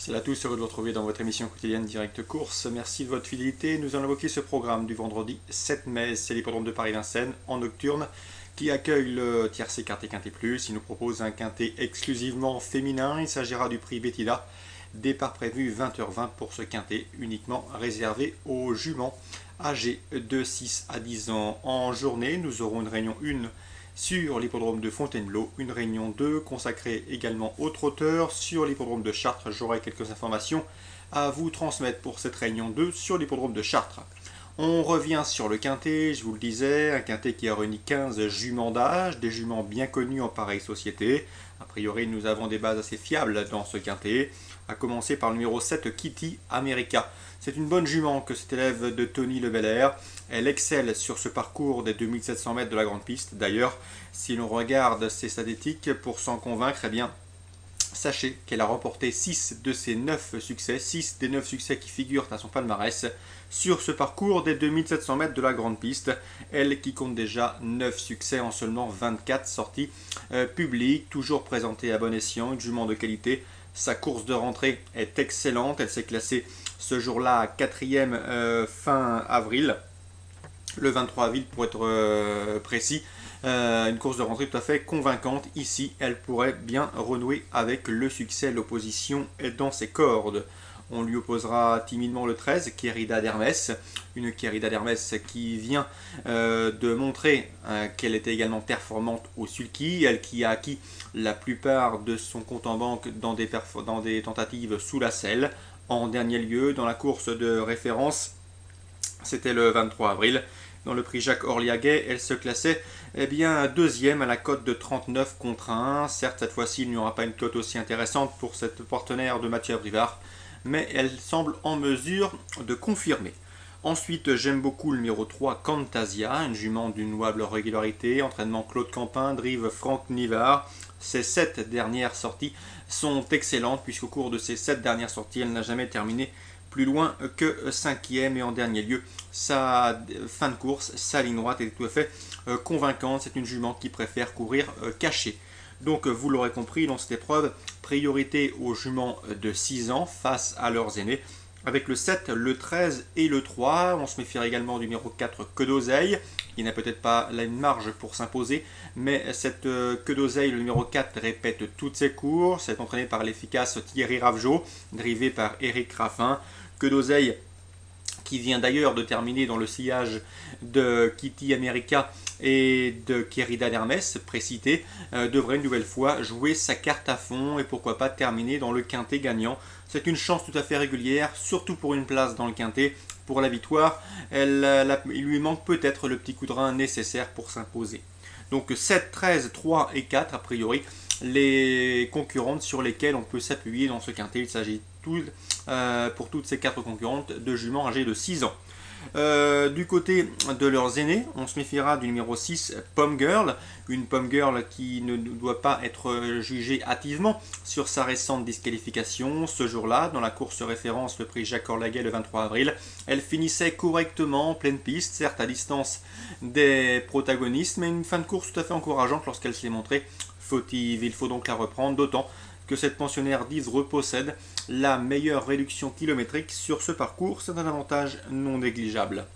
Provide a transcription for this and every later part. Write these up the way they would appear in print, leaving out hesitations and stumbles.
Salut à tous, heureux de vous retrouver dans votre émission quotidienne Direct Course. Merci de votre fidélité. Nous allons évoquer ce programme du vendredi 7 mai. C'est l'hippodrome de Paris-Vincennes en nocturne qui accueille le tiercé quintet Quintet Plus. Il nous propose un quintet exclusivement féminin. Il s'agira du prix Bettina. Départ prévu 20h20 pour ce quintet, uniquement réservé aux juments âgés de 6 à 10 ans. En journée, nous aurons une réunion 1 sur l'hippodrome de Fontainebleau, une réunion 2 consacrée également aux trotteurs. Sur l'hippodrome de Chartres, j'aurai quelques informations à vous transmettre pour cette réunion 2 sur l'hippodrome de Chartres. On revient sur le quintet, je vous le disais, un quintet qui a réuni 15 juments d'âge, des juments bien connus en pareille société. A priori, nous avons des bases assez fiables dans ce quintet, à commencer par le numéro 7, Kitty America. C'est une bonne jument que cet élève de Tony Le Belair. Elle excelle sur ce parcours des 2700 mètres de la grande piste. D'ailleurs, si l'on regarde ses statistiques pour s'en convaincre, eh bien, sachez qu'elle a remporté 6 de ses 9 succès, 6 des 9 succès qui figurent à son palmarès sur ce parcours des 2700 mètres de la grande piste. Elle qui compte déjà 9 succès en seulement 24 sorties publiques, toujours présentée à bon escient, une jument de qualité. Sa course de rentrée est excellente, elle s'est classée ce jour-là à 4e fin avril, le 23 avril pour être précis. Une course de rentrée tout à fait convaincante. Ici, elle pourrait bien renouer avec le succès. L'opposition est dans ses cordes. On lui opposera timidement le 13, Querida d'Hermès. Une Querida d'Hermès qui vient de montrer qu'elle était également performante au sulky. Elle qui a acquis la plupart de son compte en banque dans des tentatives sous la selle. En dernier lieu, dans la course de référence, c'était le 23 avril. Dans le prix Jacques Orliaguet, elle se classait deuxième à la cote de 39 contre 1. Certes, cette fois-ci, il n'y aura pas une cote aussi intéressante pour cette partenaire de Mathieu Abrivard, mais elle semble en mesure de confirmer. Ensuite, j'aime beaucoup le numéro 3, Cantasia, une jument d'une louable régularité, entraînement Claude Campin, drive Franck Nivard. Ces 7 dernières sorties sont excellentes, puisqu'au cours de ces 7 dernières sorties, elle n'a jamais terminé plus loin que 5e. Et en dernier lieu, sa fin de course, sa ligne droite est tout à fait convaincante. C'est une jument qui préfère courir cachée. Donc vous l'aurez compris, dans cette épreuve, priorité aux juments de 6 ans face à leurs aînés. Avec le 7, le 13 et le 3, on se méfiera également du numéro 4, Queue d'Oseille. Il n'a peut-être pas la marge pour s'imposer, mais cette Queue d'Oseille, le numéro 4, répète toutes ses courses. Elle est entraînée par l'efficace Thierry Ravgeot, drivé par Éric Raffin. Queue d'Oseille qui vient d'ailleurs de terminer dans le sillage de Kitty America et de Querida d'Hermès, précité, devrait une nouvelle fois jouer sa carte à fond et pourquoi pas terminer dans le quintet gagnant. C'est une chance tout à fait régulière, surtout pour une place dans le quintet. Pour la victoire, il lui manque peut-être le petit coup de rein nécessaire pour s'imposer. Donc 7, 13, 3 et 4, a priori, les concurrentes sur lesquelles on peut s'appuyer dans ce quintet. Il s'agit pour toutes ces 4 concurrentes de juments âgées de 6 ans. Du côté de leurs aînés, on se méfiera du numéro 6, Pomme Girl, une Pomme Girl qui ne doit pas être jugée hâtivement sur sa récente disqualification. Ce jour-là, dans la course référence, le prix Jacques Orlaguet le 23 avril, elle finissait correctement en pleine piste, certes à distance des protagonistes, mais une fin de course tout à fait encourageante lorsqu'elle s'est montrée fautive. Il faut donc la reprendre, d'autant que cette pensionnaire d'Ivres possède la meilleure réduction kilométrique sur ce parcours. C'est un avantage non négligeable.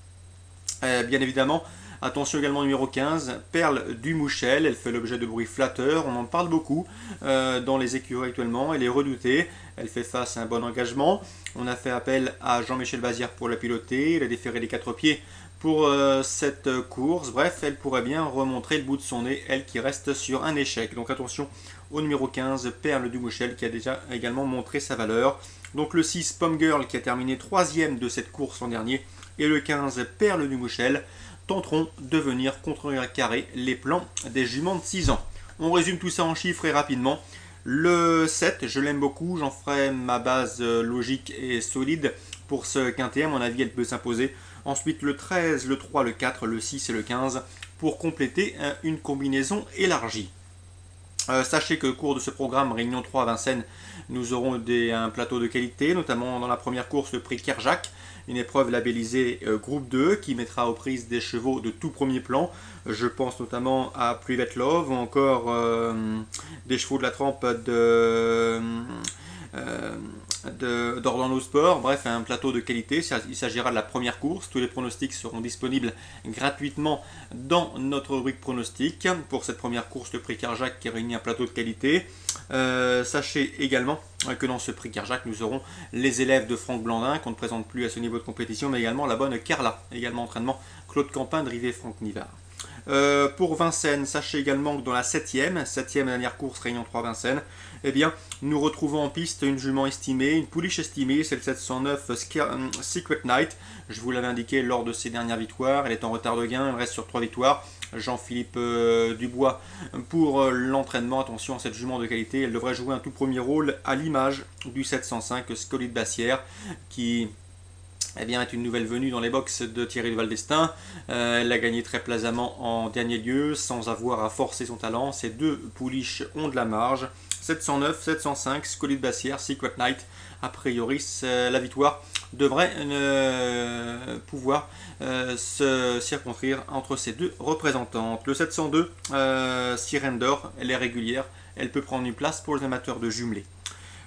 Bien évidemment, attention également au numéro 15, Perle du Mouchel. Elle fait l'objet de bruits flatteurs, on en parle beaucoup dans les écuries actuellement. Elle est redoutée, elle fait face à un bon engagement. On a fait appel à Jean-Michel Bazir pour la piloter, il a déféré les 4 pieds pour cette course. Bref, elle pourrait bien remontrer le bout de son nez, elle qui reste sur un échec. Donc attention au numéro 15, Perle du Mouchel, qui a déjà également montré sa valeur. Donc le 6, Pomme Girl, qui a terminé 3e de cette course l'an dernier, et le 15, Perle du Mouchel, tenteront de venir contrecarrer les plans des juments de 6 ans. On résume tout ça en chiffres et rapidement. Le 7, je l'aime beaucoup, j'en ferai ma base logique et solide pour ce quintet. À mon avis, elle peut s'imposer. Ensuite, le 13, le 3, le 4, le 6 et le 15 pour compléter une combinaison élargie. Sachez que au cours de ce programme Réunion 3 à Vincennes, nous aurons un plateau de qualité, notamment dans la première course le prix Kerjak, une épreuve labellisée groupe 2 qui mettra aux prises des chevaux de tout premier plan. Je pense notamment à Private Love ou encore des chevaux de la trempe de d'Orlando Sport. Bref, un plateau de qualité. Il s'agira de la première course. Tous les pronostics seront disponibles gratuitement dans notre rubrique pronostic pour cette première course, le prix Carjac qui réunit un plateau de qualité. Sachez également que dans ce prix Carjac, nous aurons les élèves de Franck Blandin, qu'on ne présente plus à ce niveau de compétition, mais également la bonne Carla, également entraînement Claude Campin, drivé Franck Nivard. Pour Vincennes, sachez également que dans la 7e et dernière course Réunion 3 Vincennes, eh bien, nous retrouvons en piste une jument estimée, une pouliche estimée, c'est le 709 Secret Night. Je vous l'avais indiqué lors de ses dernières victoires, elle est en retard de gain, elle reste sur 3 victoires. Jean-Philippe Dubois pour l'entraînement. Attention à cette jument de qualité, elle devrait jouer un tout premier rôle à l'image du 705 Scolide Bassière qui est une nouvelle venue dans les box de Thierry de Valdestin. Elle a gagné très plaisamment en dernier lieu sans avoir à forcer son talent. Ces deux pouliches ont de la marge. 709, 705, Scolide Bassière, Secret Night. A priori, la victoire devrait pouvoir se circonscrire entre ces deux représentantes. Le 702, Sirène d'Or, elle est régulière. Elle peut prendre une place pour les amateurs de jumelés.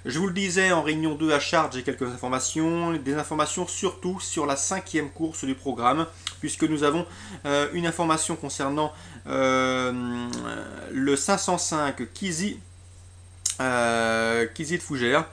Je vous le disais, en réunion 2 à Chartres, j'ai quelques informations. Des informations surtout sur la 5e course du programme, puisque nous avons une information concernant le 505 Kizi de Fougères.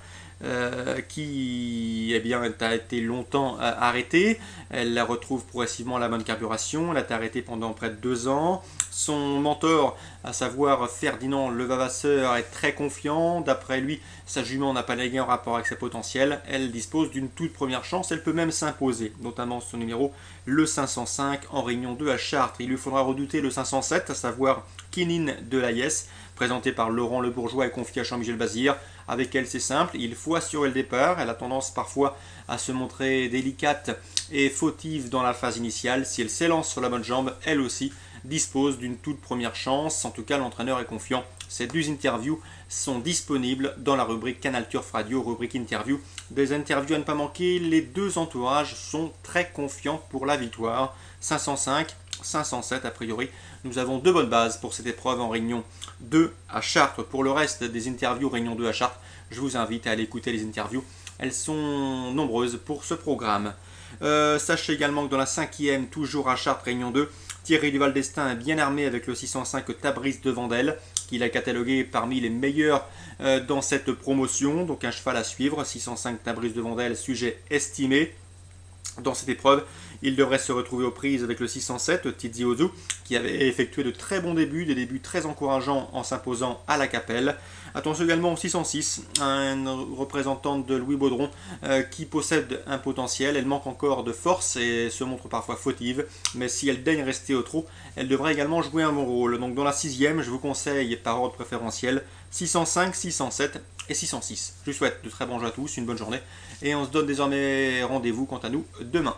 Qui a été longtemps arrêtée. Elle la retrouve progressivement à la bonne carburation. Elle a été arrêtée pendant près de 2 ans. Son mentor, à savoir Ferdinand Levavasseur, est très confiant. D'après lui, sa jument n'a pas légué en rapport avec ses potentiels. Elle dispose d'une toute première chance. Elle peut même s'imposer, notamment son numéro, le 505, en réunion 2 à Chartres. Il lui faudra redouter le 507, à savoir Kinin de Laïès, présenté par Laurent Le Bourgeois et confié à Jean-Michel Bazir. Avec elle, c'est simple, il faut assurer le départ. Elle a tendance parfois à se montrer délicate et fautive dans la phase initiale. Si elle s'élance sur la bonne jambe, elle aussi dispose d'une toute première chance. En tout cas, l'entraîneur est confiant. Ces 2 interviews sont disponibles dans la rubrique Canal Turf Radio, rubrique interview. Des interviews à ne pas manquer. Les 2 entourages sont très confiants pour la victoire. 505, 507 a priori. Nous avons 2 bonnes bases pour cette épreuve en réunion 2 à Chartres. Pour le reste des interviews réunion 2 à Chartres, je vous invite à aller écouter les interviews. Elles sont nombreuses pour ce programme. Sachez également que dans la 5e, toujours à Chartres, réunion 2, Thierry du Valdestin est bien armé avec le 605 Tabriz de Vandel, qu'il a catalogué parmi les meilleurs dans cette promotion. Donc un cheval à suivre, 605 Tabriz de Vandel, sujet estimé. Dans cette épreuve, il devrait se retrouver aux prises avec le 607 Tizi Ouzou, qui avait effectué de très bons débuts, des débuts très encourageants en s'imposant à la Capelle. Attention également au 606, une représentante de Louis Baudron qui possède un potentiel. Elle manque encore de force et se montre parfois fautive, mais si elle daigne rester au trot, elle devrait également jouer un bon rôle. Donc dans la 6e, je vous conseille par ordre préférentiel 605, 607 et 606. Je vous souhaite de très bons jeux à tous, une bonne journée, et on se donne désormais rendez-vous quant à nous demain.